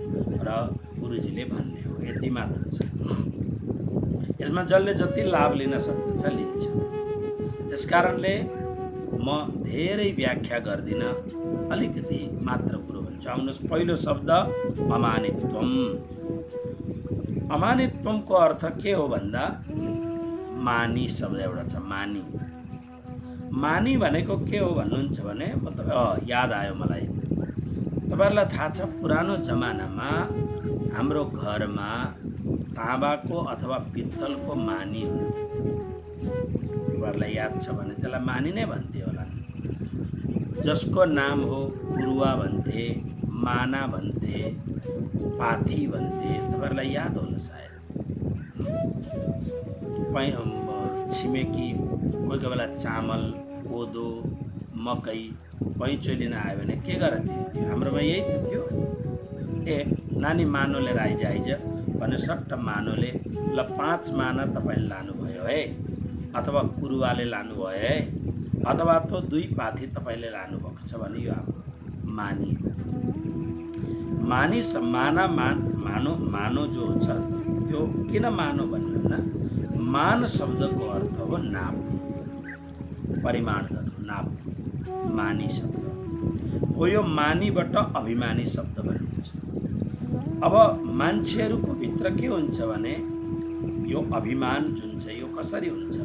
र गुरुजीले भन्ने हो, यति मात्र छ। यसमा जसले जति लाभ लिन सक्दछ लिन्छ। त्यसकारणले म धेरै व्याख्या गर्दिन, अलिकति मात्र कुरो भन्छु। आउनुहोस्, पहिलो शब्द अमानित्वम। अमानित्वमको अर्थ के हो भन्दा मानी शब्द एउटा छ, मानी। मानी भनेको के हो भन्नुहुन्छ भने मतलब याद आयो मलाई। तपाईहरुलाई थाहा छ पुरानो जमानामा हाम्रो घरमा ताँबाको अथवा पित्तलको मानी हुन्थ्यो। तपाईहरुलाई याद छ भने त्यसलाई मानी नै भन्थे होला। जसको नाम हो गुरुवा भन्थे, माना भन्थे, पाथी भन्थे। तपाईहरुलाई याद होला सायद। छिमेकी कोही कोही बेला चामल, कोदो, मकै पैँचो लिन आयो भने के गरेर दिन्थ्यो? हाम्रोमा यही त थियो। नानी मानोले आइज भने सट्ट मानोले ल 5 माना तपाईले लानुभयो है, अथवा कुरुवाले लानुभयो है, अथवा त 2 पाथी तपाईले लानुभएको छ भने यो हाम्रो मानी। मानी माना मानो जो छ त्यो किन मानो भन्नु न, मान शब्दको अर्थ हो नाप, परिमाण गर्नु, नाप। मानी शब्द हो, यो मानीबाट अभिमानी शब्द बनिन्छ। अब मान्छेहरूको भित्र के हुन्छ भने यो अभिमान जुन छ यो कसरी हुन्छ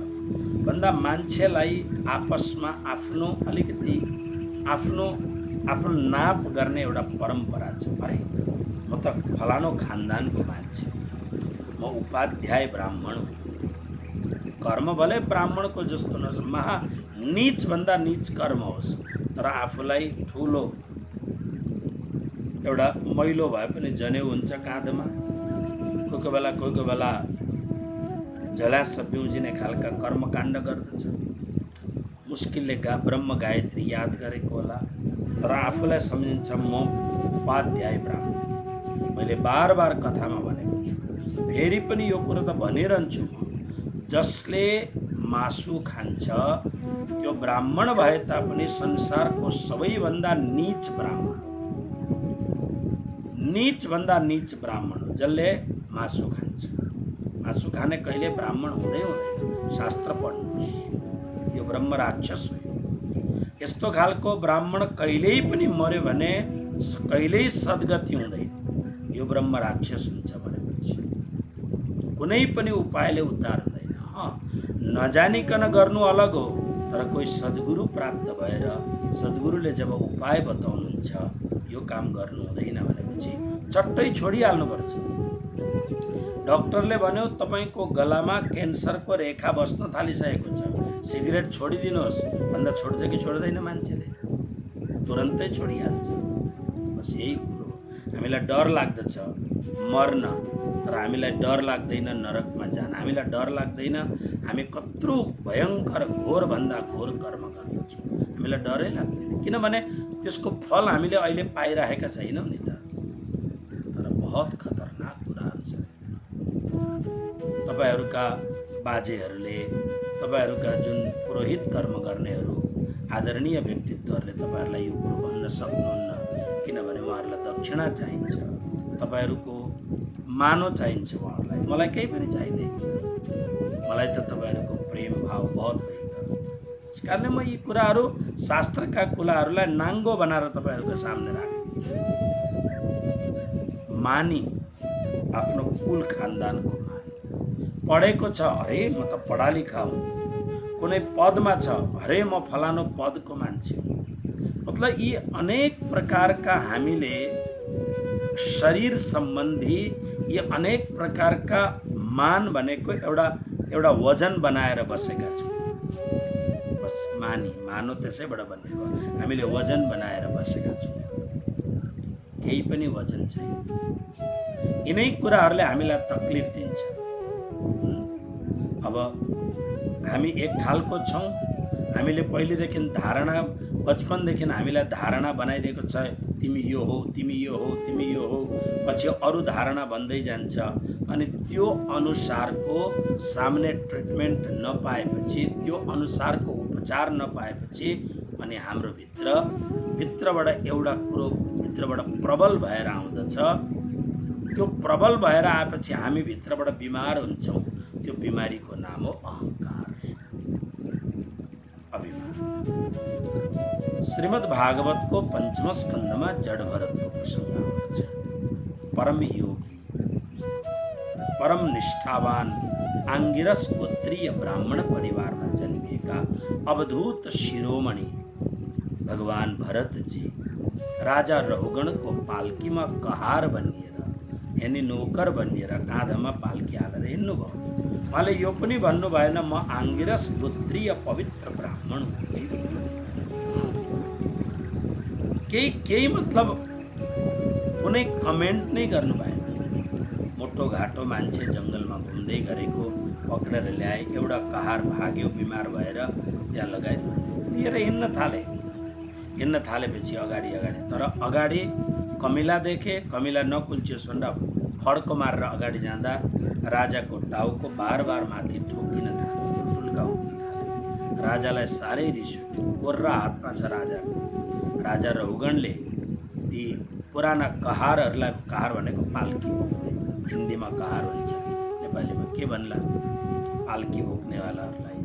भन्दा मान्छेलाई आपसमा आफ्नो अलिकति आफ्नो नाप गर्ने एउटा परम्परा छ। अरे म त फलानो खानदानको मान्छे, म उपाध्याय ब्राह्मण हुँ। कर्म भले ब्राह्मणको जस्तो नहोस्, महा नीच भन्दा नीच कर्म होस्, तर आफूलाई ठुलो एउटा मैलो भए पनि जनेउ हुन्छ काँधमा। कोही कोही बेला झल्यास बिउजिने खालका कर्मकाण्ड गर्दछ। मुस्किलले ब्रह्म गायत्री याद गरेको होला, तर आफूलाई सम्झिन्छ म उपाध्याय ब्राह्मण। मैले बार बार कथामा भनेको छु, फेरि पनि यो कुरो त भनिरहन्छु म, जसले मासु खान्छ त्यो ब्राह्मण भए तापनि संसारको सबैभन्दा नीच ब्राह्मण, नीच भन्दा नीच ब्राह्मण हो जसले मासु खान्छ। मासु खाने कहिले ब्राह्मण हुँदैन। शास्त्र पढ्नुहोस्, यो ब्रह्म राक्षस हो। यस्तो खालको ब्राह्मण कहिल्यै पनि मर्यो भने कहिल्यै सद्गति हुँदैन। यो ब्रह्म राक्षस हुन्छ भनेपछि कुनै पनि उपायले उद्धार हुँदैन। नजानिकन गर्नु अलग हो, तर कोही सद्गुरु प्राप्त भएर सद्गुरुले जब उपाय बताउनुहुन्छ यो काम गर्नु हुँदैन भनेपछि चट्टै छोडिहाल्नुपर्छ। डाक्टरले भन्यो तपाईको गलामा क्यान्सरको रेखा बस्न थालिसकेको छ, सिगरेट छोडिदिनुहोस् भन्दा छोड्छ कि छोड्दैन? मान्छेले तुरन्तै छोडिहाल्छ। बस यही कुरो हो। हामीलाई डर लाग्दछ मर्न, तर हामीलाई डर लाग्दैन नरकमा जान। हामीलाई डर लाग्दैन हामी कत्रो भयंकर घोर भन्दा घोर कर्म गर्दछौँ। हामीलाई डरै लाग्दैन, किनभने त्यसको फल हामीले अहिले पाइरहेका छैनौँ नि त। तर बहुत खतरनाक कुराहरू छ। तपाईहरुका बाजेहरूले, तपाईँहरूका जुन पुरोहित कर्म गर्नेहरू, आदरणीय व्यक्तित्वहरूले तपाईँहरूलाई यो कुरो भन्न सक्नुहुन्न, किनभने उहाँहरूलाई दक्षिणा चाहिन्छ, तपाईँहरूको मानो चाहिन्छ उहाँहरूलाई। मलाई केही पनि चाहिँदैन, मलाई त तपाईँहरूको प्रेम भाव बहुत भएको। त्यस कारणले म यी कुराहरू, शास्त्रका कुराहरूलाई नाङ्गो बनाएर तपाईँहरूको सामने राख्छु। मानी, आफ्नो कुल खानदानको मानी, पढेको छ, अरे म त पढा लेखा हुँ, कुनै पदमा छ, अरे म फलानो पदको मान्छे हुँ। मतलब यी अनेक प्रकारका हामीले शरीर सम्बन्धी यी अनेक प्रकारका मान भनेको एउटा वजन बनाएर बसेका छौँ। बस मानो त्यसैबाट बनेको, हामीले वजन बनाएर बसेका छौँ, केही पनि वजन छैन। यिनै कुराहरूले हामीलाई तकलिफ दिन्छ। अब हामी एक खालको छौँ, हामीले पहिलेदेखि धारणा, बचपनदेखि हामीलाई धारणा बनाइदिएको छ, तिमी यो हो, तिमी यो हो, तिमी यो हो, पछि अरू धारणा भन्दै जान्छ। अनि त्यो अनुसारको सामने ट्रिटमेन्ट नपाएपछि, त्यो अनुसारको उपचार नपाएपछि अनि हाम्रो भित्रबाट एउटा कुरो भित्रबाट प्रबल भएर आउँदछ। त्यो प्रबल भएर आएपछि हामी भित्रबाट बिमार हुन्छौँ। त्यो बिमारीको नाम हो अहंकार, अभिमान। श्रीमद् भागवतको पंचम स्कन्धमा जड भरतको प्रसंग आउँछ। परम योगी, परम निष्ठावान आंगिरस गोत्रीय ब्राह्मण परिवारमा जन्मिएका अवधूत शिरोमणि भगवान भरतजी राजा रहुगणको पाल्कीमा कहार बनिएर, यानी नोकर बनिएर काँधमा पाल्की हालेर हिँड्नुभयो। उहाँले यो पनि भन्नु भएन म आंगिरस गोत्रीय पवित्र ब्राह्मण हुँ। केही मतलब कुनै कमेन्ट नै गर्नु भएन। मोटो घाटो मान्छे जङ्गलमा घुम्दै गरेको पक्रेर ल्याए, एउटा कहार भाग्यो बिमार भएर त्यहाँ लगाए, लिएर हिँड्न थालेपछि अगाडि तर अगाडि कमिला देखे, कमिला नकुल्चियोस् भनेर फड्को मारेर अगाडि जाँदा राजाको टाउको बार माथि ठोकिन थाल्यो, टुल्काउन थाल्यो। राजालाई साह्रै रिस उठ्यो, गोर्रा हातमा छ राजाको। राजा रहुगणले ती पुराना कहारहरूलाई, कहार भनेको पाल्की बोक्ने, हिन्दीमा कहार भन्छ, नेपालीमा के भन्ला, पाल्की बोक्नेवालाहरूलाई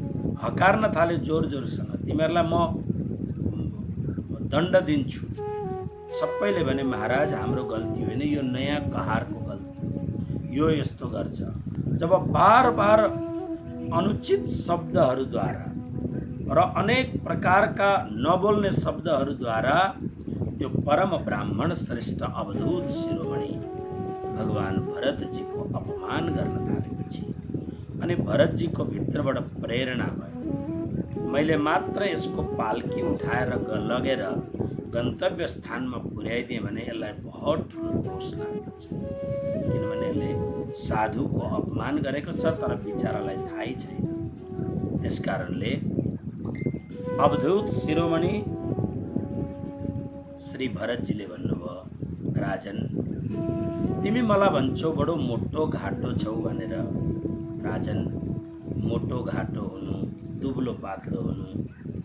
हकार्न थाल्यो जोरसँग, तिमीहरूलाई म दण्ड दिन्छु। सबैले भने महाराज हाम्रो गल्ती होइन, यो नयाँ कहारको गल्ती, यो यस्तो गर्छ। जब बार अनुचित शब्दहरूद्वारा र अनेक प्रकारका नबोल्ने शब्दहरूद्वारा त्यो परम ब्राह्मण श्रेष्ठ अवधूत शिरोमणि भगवान भरतजीको अपमान गर्न थालेपछि अनि भरतजीको भित्रबाट प्रेरणा भयो, मैले मात्र यसको पाल्की उठाएर लगेर गन्तव्य स्थानमा पुर्याइदिएँ भने यसलाई बहुत ठुलो दोष लाग्दछ, किनभने यसले साधुको अपमान गरेको छ तर बिचारालाई थाहै छैन। त्यसकारणले अवधूत शिरोमणि श्री भरतजीले भन्नुभयो, राजन तिमी मलाई भन्छौ बडो मोटो घाटो छौ भनेर। राजन, मोटो घाटो हुनु, दुब्लो पातलो हुनु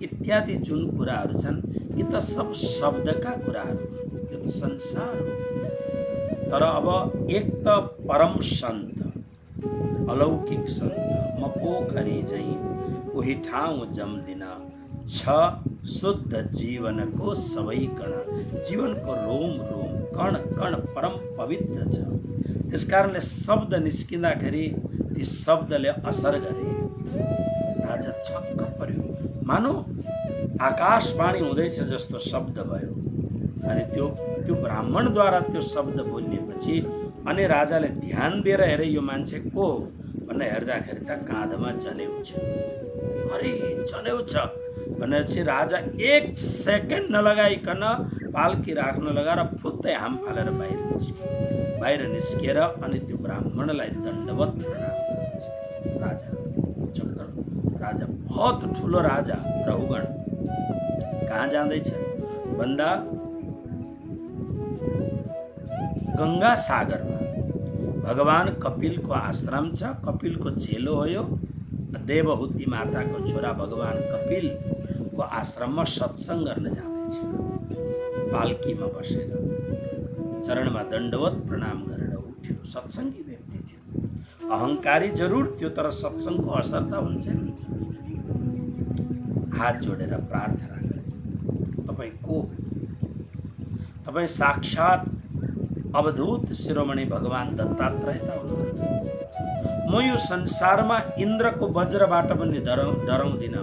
इत्यादि जुन कुराहरू छन् यी त सब शब्दका कुराहरू, यो त संसार हो। तर अब एक त परम सन्त, अलौकिक सन्त, म पोखरी झैं उही ठाउँ जम्दिन छ शुद्ध जीवनको सबै कण, जीवनको रोम कण कण परम पवित्र छ। त्यसकारणले शब्द निस्किँदाखेरि ती शब्दले असर गरे। राजा छक्क पर्यो, मानो आकाशवाणी हुँदैछ जस्तो शब्द भयो। अनि त्यो ब्राह्मणद्वारा त्यो शब्द बोलिएपछि अनि राजाले ध्यान दिएर हेरे यो मान्छे को हो भनेर हेर्दाखेरि त काँधमा जनेउ छ। अरे जनेउ छ भनेपछि राजा एक सेकेन्ड नलगाइकन पाल्की राख्न लगाएर फुत्तै हाम फालेर बाहिर निस्किएर अनि त्यो ब्राह्मणलाई दण्डवत प्रणाम गर्छ। राजा बहुत ठुलो राजा रहुगण कहाँ जाँदैछ भन्दा गंगा सागरमा भगवान कपिलको आश्रम छ, कपिलको चेलो हो यो, देवहूति माताको छोरा भगवान कपिल को आश्रममा सत्संग गर्न जाँदैछ। पाल्कीमा बसेर चरणमा दण्डवत प्रणाम गरेर उठ्यो। सत्संगी व्यक्ति थियो, अहंकारी जरुर थियो, तर सत्संगको असर त हुन्छ। हात जोडेर प्रार्थना गरे, तपाई को? तपाई साक्षात अवधूत शिरोमणि भगवान दत्तात्रेय त हुनुहुन्छ। म यो संसारमा इन्द्रको वज्रबाट पनि डराउँदिन,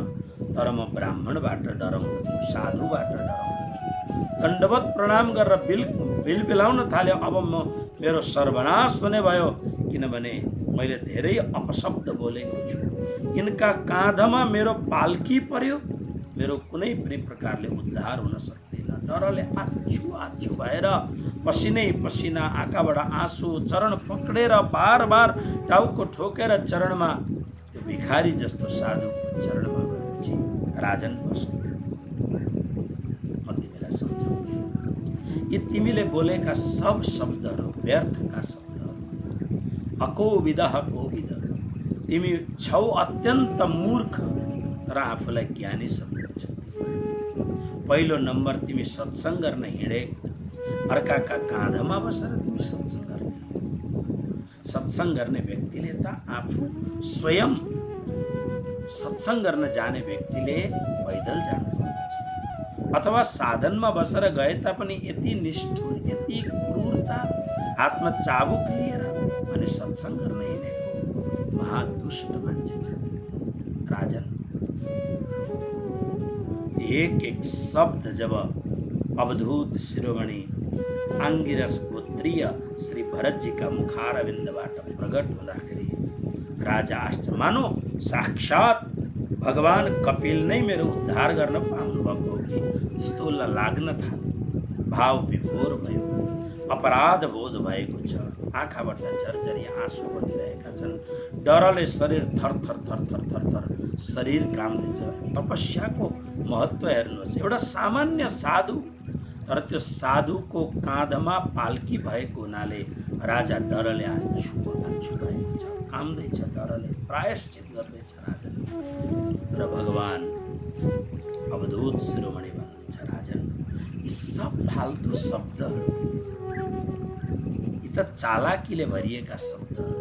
तर म ब्राह्मणबाट डराउँदछु, साधुबाट डराउँदछु। दण्डवत प्रणाम गरेर बिलबिलाउन थाल्यो। अब मेरो सर्वनाश हुने भयो, किनभने मैले धेरै अपशब्द बोलेको छु। यिनका काँधमा मेरो पाल्की पर्यो, मेरो कुनै पनि प्रकारले उद्धार हुन सक्दैन। डरले आछु भएर पसिनै पसिना, आँखाबाट आँसु, चरण पक्रेर बार बार टाउको ठोकेर चरणमा त्यो भिखारी जस्तो साधुको चरणमा गएपछि, राजन बस्नु, म तिमीलाई सम्झाउँछु, यी तिमीले बोलेका सब शब्दहरू व्यर्थका शब्दहरू, अकोविदः कोविद। तिमी छौ अत्यन्त मूर्ख, तर आफूलाई ज्ञानी सम्झन्छौ। पहिलो नम्बर तिमी सत्संग गर्न हिँडे, अर्काका काँधमा बसेर तिमी सत्संग गर्ने। सत्संग गर्ने व्यक्तिले त आफू स्वयं सत्संग गर्न जाने व्यक्तिले पैदल जानुपर्छ, अथवा साधनमा बसेर गए तापनि यति निष्ठुर, यति क्रूरता, हातमा चाबुक लिएर अनि सत्संग गर्न हिँडेको महादुष्ट मान्छे छ। राजन, एक एक शब्द जब अवधूत शिरोमणि आंगिरस गोत्रीय श्री भरतजीका मुखारविन्दबाट प्रकट हुँदाखेरि राजा आश्चर्य, मानो साक्षात भगवान कपिल नै मेरो उद्धार गर्न पाउनु भएको हो कि जस्तो उसलाई लाग्न थाल्यो। भाव विभोर भयो, अपराध बोध भएको छ, आँखाबाट झरझरी आँसु बगिरहेका छन्। डरले शरीर थरथर थरथर थरथर शरीर काम्दैछ। तपस्याको महत्व हेर्नुहोस्, एउटा सामान्य साधु, तर त्यो साधुको काँधमा पाल्की भएको हुनाले राजा डरले आछु भएको छ, काम्दैछ, डरले प्रायश्चित गर्दैछ राजन। र भगवान अवधूत शिरोमणि भन्नुहुन्छ, राजन, यी सब फाल्तु शब्दहरू, यी त चालाकीले भरिएका शब्दहरू,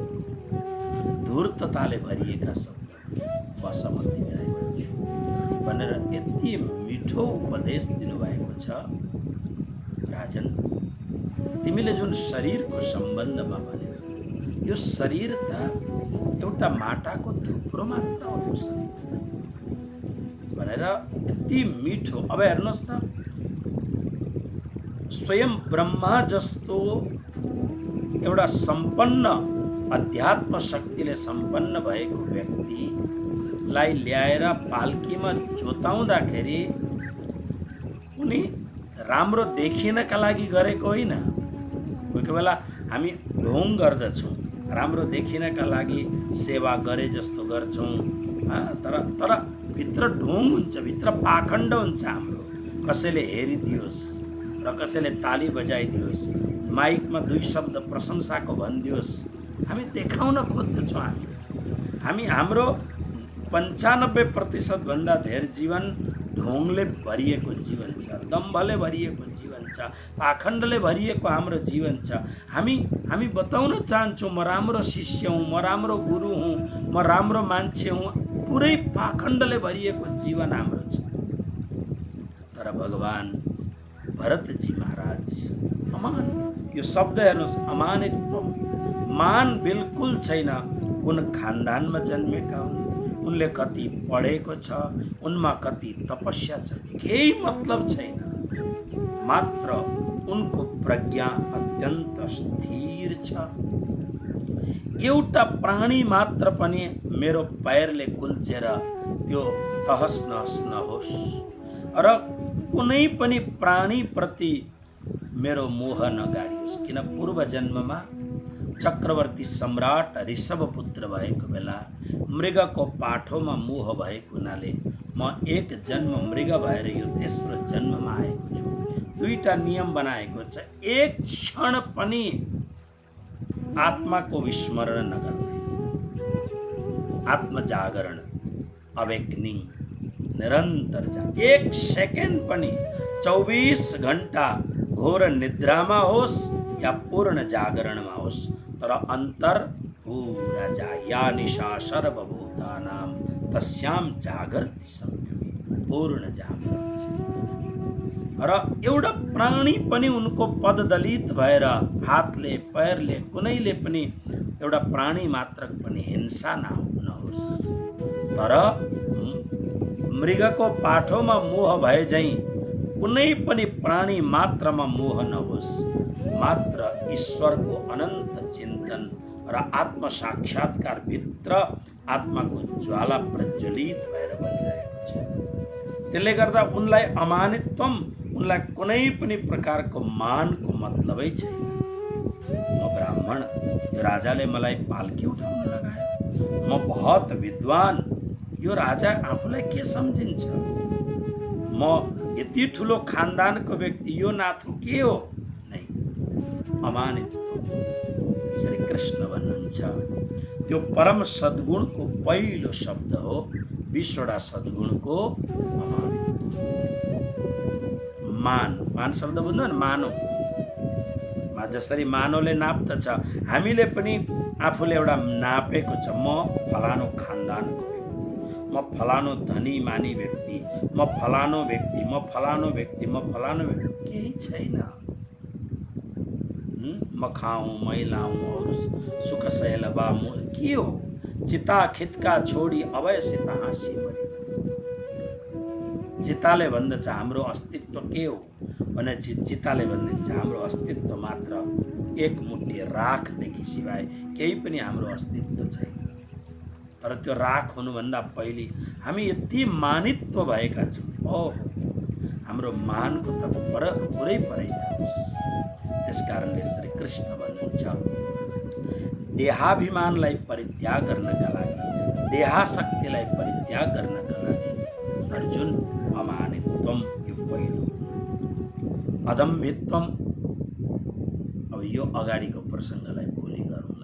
धूर्तताले भरिएका शब्दहरू, बस म तिमीलाई भन्छु भनेर यति मिठो उपदेश दिनुभएको छ। राजन, तिमीले जुन शरीरको सम्बन्धमा भन्यौ, यो शरीर त एउटा माटाको थुप्रो मात्र हो यो शरीर भनेर यति मिठो। अब हेर्नुहोस् न, स्वयं ब्रह्मा जस्तो एउटा सम्पन्न, अध्यात्म शक्तिले सम्पन्न भएको व्यक्तिलाई ल्याएर पाल्कीमा जोताउँदाखेरि उनी राम्रो देखिनका लागि गरेको होइन। कोही बेला हामी ढोङ गर्दछौँ, राम्रो देखिनका लागि सेवा गरे जस्तो गर्छौँ, तर भित्र ढोङ हुन्छ, भित्र पाखण्ड हुन्छ हाम्रो। कसैले हेरिदियोस् र कसैले ताली बजाइदियोस्, माइकमा दुई शब्द प्रशंसाको भनिदियोस्, हामी देखाउन खोज्दछौँ। हामी हाम्रो 95% भन्दा धेर जीवन ढोङले भरिएको जीवन छ, दम्भले भरिएको जीवन छ, पाखण्डले भरिएको हाम्रो जीवन छ। हामी बताउन चाहन्छौँ म राम्रो शिष्य हुँ, म राम्रो गुरु हुँ, म राम्रो मान्छे हुँ, पुरै पाखण्डले भरिएको जीवन हाम्रो छ। तर भगवान भरतजी महाराज अमान, यो शब्द हेर्नुहोस्, अमानित्व, मान बिल्कुल छैन। कुन खानदानमा जन्मेका हुन्, उनले कति पढेको छ, उनमा कति तपस्या छ, केही मतलब छैन। मात्र उनको प्रज्ञा अत्यन्त स्थिर छ। एउटा प्राणी मात्र पनि मेरो पैरले कुल्चेर त्यो तहस नहस नहोस्, र कुनै पनि प्राणी प्रति मेरो मोह नगाडियोस्। किन पूर्व जन्ममा चक्रवर्ती सम्राट ऋषभपुत्र भएको बेला मृगको पाठोमा मोह भएको हुनाले म एक जन्म मृग भएर यो तेस्रो जन्ममा आएको छु। दुईटा नियम बनाएको छ, एक क्षण पनि आत्माको विस्मरण नगर्ने। आत्मजागरण, अवेकनिङ, निरन्तर एक सेकेन्ड पनि 24 घण्टा घोर निद्रामा होस् या पूर्ण जागरणमा होस्, तर अन्तर पुरा या निशा सर्वभूतानां तस्याम जागर्ति सम्यक, पूर्ण जागरण छ। र एउटा प्राणी पनि उनको पददलित भएर हातले पैरले कुनैले पनि एउटा प्राणी मात्र पनि हिंसा नहोस्, तर मृगको पाठोमा मोह भए झैं कुनै पनि प्राणी मात्रमा मोह नहोस्, मात्र ईश्वरको अनन्त चिन्तन र आत्म साक्षात्कार भित्र आत्माको ज्वाला प्रज्वलित भएर बनिरहेको छ। त्यसले गर्दा उनलाई अमानित्वम, उनलाई कुनै पनि प्रकारको मानको मतलबै छैन। म ब्राह्मण, यो राजाले मलाई पाल्की उठाउन लगायो, म बहुत विद्वान, यो राजा आफूलाई के सम्झिन्छ, म यति ठुलो खानदानको व्यक्ति, यो नाथु के हो? नै, अमानित्व। श्री कृष्ण भन्नुहुन्छ त्यो परम सद्गुणको पहिलो शब्द हो, 20वटा सद्गुणको अमानित्व। मान शब्द बुझ्नु न, मानो, जसरी मानवले नाप्दछ, हामीले पनि आफूले एउटा नापेको छ, म फलानो खानदानको व्यक्ति, म फलानो धनी मानी व्यक्ति, म फलानो व्यक्ति, म फलानो व्यक्ति, म फलानो व्यक्ति, केही छैन। म खाऊं, मैलाऊं और सुख सैलबा के हो? चिता खितका छोडी अभय सित हाँसी मरि। चिताले भन्दछ हाम्रो अस्तित्व के हो भने, चिताले भनिदिन्छ हाम्रो अस्तित्व मात्र एक मुठी राखदेखि सिवाय केही पनि हाम्रो अस्तित्व छैन। तर त्यो राख हुनुभन्दा पहिले हामी यति मानित्व भएका छौँ, ओहो, हाम्रो मानको त पुरै परै जाओस्। त्यसकारणले श्री कृष्ण भन्नुहुन्छ देहाभिमानलाई परित्याग गर्नका लागि, देहाशक्तिलाई परित्याग गर्नका लागि अर्जुन अमानित्वम यो पहिलो। अदम्भित्वम, अब यो अगाडिको प्रसङ्गलाई भोलि गरौँ।